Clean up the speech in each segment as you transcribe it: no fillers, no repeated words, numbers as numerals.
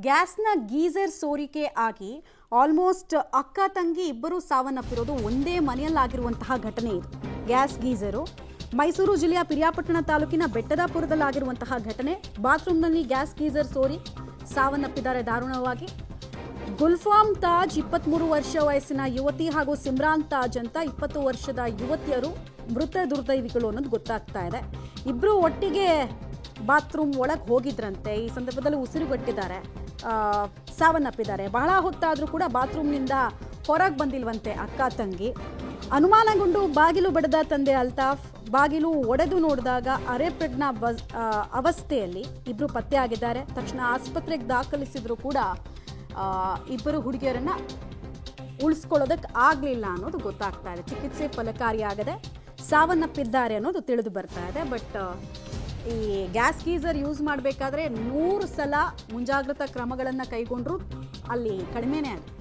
ಗ್ಯಾಸ್ನ geyser ಸೋರಿಕೆ ಆಗಿ almost ಅಕ್ಕ ತಂಗಿ ಇಬ್ಬರು ಸಾವನ್ನಪ್ಪಿರೋದು ಒಂದೇ ಮನೆಯಲ್ಲಾಗಿರುವಂತಹ ಘಟನೆ ಇದು. ಗ್ಯಾಸ್ ಗೀಸರು ಮೈಸೂರು ಜಿಲ್ಲೆಯ ಪಿರಿಯಾಪಟ್ಟಣ ತಾಲೂಕಿನ ಬೆಟ್ಟದಾಪುರದಲ್ಲಾಗಿರುವಂತಹ ಘಟನೆ. ಬಾತ್ರೂಮ್ನಲ್ಲಿ ಗ್ಯಾಸ್ ಗೀಸರ್ ಸೋರಿ ಸಾವನ್ನಪ್ಪಿದ್ದಾರೆ ದಾರುಣವಾಗಿ. ಗುಲ್ಫಾಮ್ ತಾಜ್ 23 ವರ್ಷ ವಯಸ್ಸಿನ ಯುವತಿ ಹಾಗೂ ಸಿಮ್ರಾನ್ ತಾಜ್ ಅಂತ 20 ವರ್ಷದ ಯುವತಿಯರು ಮೃತ ದುರ್ದೈವಿಗಳು ಅನ್ನೋದು ಗೊತ್ತಾಗ್ತಾ ಇದೆ. ಇಬ್ರು ಒಟ್ಟಿಗೆ ಬಾತ್ರೂಮ್ ಒಳಗೆ ಹೋಗಿದ್ರಂತೆ. ಈ ಸಂದರ್ಭದಲ್ಲಿ ಉಸಿರುಗಟ್ಟಿದ್ದಾರೆ, ಸಾವನ್ನಪ್ಪಿದ್ದಾರೆ. ಬಹಳ ಹೊತ್ತಾದರೂ ಕೂಡ ಬಾತ್ರೂಮ್ನಿಂದ ಹೊರಗೆ ಬಂದಿಲ್ವಂತೆ ಅಕ್ಕ ತಂಗಿ. ಅನುಮಾನಗೊಂಡು ಬಾಗಿಲು ಬಡದ ತಂದೆ ಅಲ್ತಾಫ್ ಬಾಗಿಲು ಒಡೆದು ನೋಡಿದಾಗ ಅರೆಪ್ರಜ್ಞಾ ಅವಸ್ಥೆಯಲ್ಲಿ ಇಬ್ಬರು ಪತ್ತೆಯಾಗಿದ್ದಾರೆ. ತಕ್ಷಣ ಆಸ್ಪತ್ರೆಗೆ ದಾಖಲಿಸಿದ್ರು ಕೂಡ ಇಬ್ಬರು ಹುಡುಗಿಯರನ್ನ ಉಳಿಸ್ಕೊಳ್ಳೋದಕ್ಕೆ ಆಗಲಿಲ್ಲ ಅನ್ನೋದು ಗೊತ್ತಾಗ್ತಾ ಇದೆ. ಚಿಕಿತ್ಸೆ ಫಲಕಾರಿಯಾಗದೆ ಸಾವನ್ನಪ್ಪಿದ್ದಾರೆ ಅನ್ನೋದು ತಿಳಿದು ಬರ್ತಾ ಇದೆ. ಬಟ್ ಈ ಗ್ಯಾಸ್ ಗೀಸರ್ ಯೂಸ್ ಮಾಡಬೇಕಾದ್ರೆ 100 ಸಲ ಮುಂಜಾಗ್ರತಾ ಕ್ರಮಗಳನ್ನು ಕೈಗೊಂಡ್ರು ಅಲ್ಲಿ ಕಡಿಮೆನೇ ಆಗಿದೆ.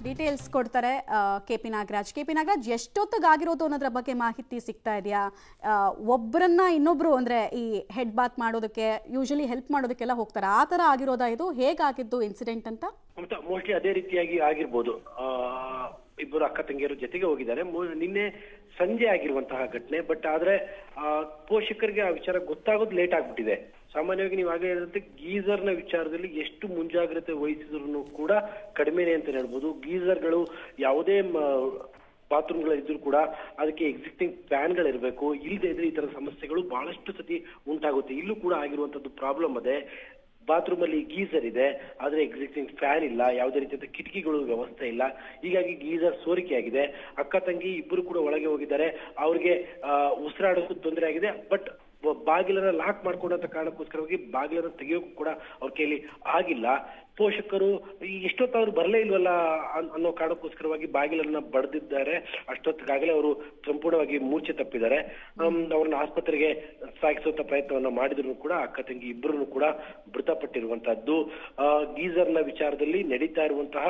ಡೀಟೇಲ್ಸ್ ಕೊಡ್ತಾರೆ ಕೆ.ಪಿ. ನಾಗರಾಜ್. ಎಷ್ಟೊತ್ತಿಗಾಗಿರೋದು ಅನ್ನೋದ್ರ ಬಗ್ಗೆ ಮಾಹಿತಿ ಸಿಗ್ತಾ ಇದೆಯಾ? ಒಬ್ಬರನ್ನ ಇನ್ನೊಬ್ರು ಅಂದ್ರೆ ಈ ಹೆಡ್ ಬಾತ್ ಮಾಡೋದಕ್ಕೆ ಯೂಶಲಿ ಹೆಲ್ಪ್ ಮಾಡೋದಕ್ಕೆಲ್ಲ ಹೋಗ್ತಾರೆ, ಆ ತರ ಆಗಿರೋದಾ ಇದು? ಹೇಗಾಗಿದ್ದು ಇನ್ಸಿಡೆಂಟ್ ಅಂತ? ಮೋಸ್ಟ್ಲಿ ಅದೇ ರೀತಿಯಾಗಿ ಆಗಿರ್ಬೋದು. ಇಬ್ಬರು ಅಕ್ಕ ತಂಗಿಯರು ಜೊತೆಗೆ ಹೋಗಿದ್ದಾರೆ. ನಿನ್ನೆ ಸಂಜೆ ಆಗಿರುವಂತಹ ಘಟನೆ. ಬಟ್ ಆದ್ರೆ ಪೋಷಕರಿಗೆ ಆ ವಿಚಾರ ಗೊತ್ತಾಗೋದು ಲೇಟ್ ಆಗ್ಬಿಟ್ಟಿದೆ. ಸಾಮಾನ್ಯವಾಗಿ ನೀವು ಆಗಲೇ ಹೇಳಿದಂತೆ ಗೀಸರ್ನ ವಿಚಾರದಲ್ಲಿ ಎಷ್ಟು ಮುಂಜಾಗ್ರತೆ ವಹಿಸಿದ್ರು ಕೂಡ ಕಡಿಮೆನೆ ಅಂತ ಹೇಳ್ಬೋದು. ಗೀಸರ್ಗಳು ಯಾವುದೇ ಬಾತ್ರೂಮ್ಗಳಿದ್ರು ಕೂಡ ಅದಕ್ಕೆ ಎಕ್ಸಿಸ್ಟಿಂಗ್ ಫ್ಯಾನ್ಗಳಿರ್ಬೇಕು. ಇಲ್ಲದೆ ಇದ್ರೆ ಈ ತರ ಸಮಸ್ಯೆಗಳು ಬಹಳಷ್ಟು ಸತಿ ಉಂಟಾಗುತ್ತೆ. ಇಲ್ಲೂ ಕೂಡ ಆಗಿರುವಂತದ್ದು ಪ್ರಾಬ್ಲಮ್ ಅದೇ. ಬಾತ್ರೂಮ್ ಅಲ್ಲಿ ಗೀಸರ್ ಇದೆ, ಆದ್ರೆ ಎಕ್ಸಿಸ್ಟಿಂಗ್ ಫ್ಯಾನ್ ಇಲ್ಲ, ಯಾವುದೇ ರೀತಿಯ ಕಿಟಕಿಗಳು ವ್ಯವಸ್ಥೆ ಇಲ್ಲ. ಹೀಗಾಗಿ ಗೀಸರ್ ಸೋರಿಕೆ ಆಗಿದೆ. ಅಕ್ಕ ತಂಗಿ ಇಬ್ಬರು ಕೂಡ ಒಳಗೆ ಹೋಗಿದ್ದಾರೆ. ಅವ್ರಿಗೆ ಉಸಿರಾಡೋಕ್ಕೂ ತೊಂದರೆ ಆಗಿದೆ. ಬಟ್ ಬಾಗಿಲನ್ನ ಲಾಕ್ ಮಾಡ್ಕೊಂಡಂತ ಕಾರಣಕ್ಕೋಸ್ಕರವಾಗಿ ಬಾಗಿಲನ್ನ ತೆಗೆಯೋಕ್ಕೂ ಕೂಡ ಅವ್ರ ಕೈಲಿ ಆಗಿಲ್ಲ. ಪೋಷಕರು ಎಷ್ಟೊತ್ತಾದ್ರು ಬರಲೇ ಇಲ್ವಲ್ಲ ಅನ್ನೋ ಕಾರಣಕ್ಕೋಸ್ಕರವಾಗಿ ಬಾಗಿಲನ್ನ ಬಡ್ದಿದ್ದಾರೆ. ಅಷ್ಟೊತ್ತಿಗಾಗಲೇ ಅವರು ಸಂಪೂರ್ಣವಾಗಿ ಮೂರ್ಛೆ ತಪ್ಪಿದ್ದಾರೆ. ಅವ್ರನ್ನ ಆಸ್ಪತ್ರೆಗೆ ಸಾಗಿಸುವಂತ ಪ್ರಯತ್ನವನ್ನ ಮಾಡಿದ್ರು ಕೂಡ ಅಕ್ಕ ತಂಗಿ ಇಬ್ಬರನ್ನು ಕೂಡ ಮೃತಪಟ್ಟಿರುವಂತಹದ್ದು. ಗೀಸರ್ನ ವಿಚಾರದಲ್ಲಿ ನಡೀತಾ ಇರುವಂತಹ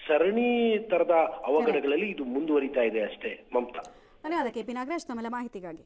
ಸರಣಿ ತರದ ಅವಘಡಗಳಲ್ಲಿ ಇದು ಮುಂದುವರಿತಾ ಇದೆ ಅಷ್ಟೇ. ಮಮತಾ. ಧನ್ಯವಾದ ಕೆ.ಪಿ. ನಾಗರಾಜ್ ತಮ್ಮೆಲ್ಲ ಮಾಹಿತಿಗಾಗಿ.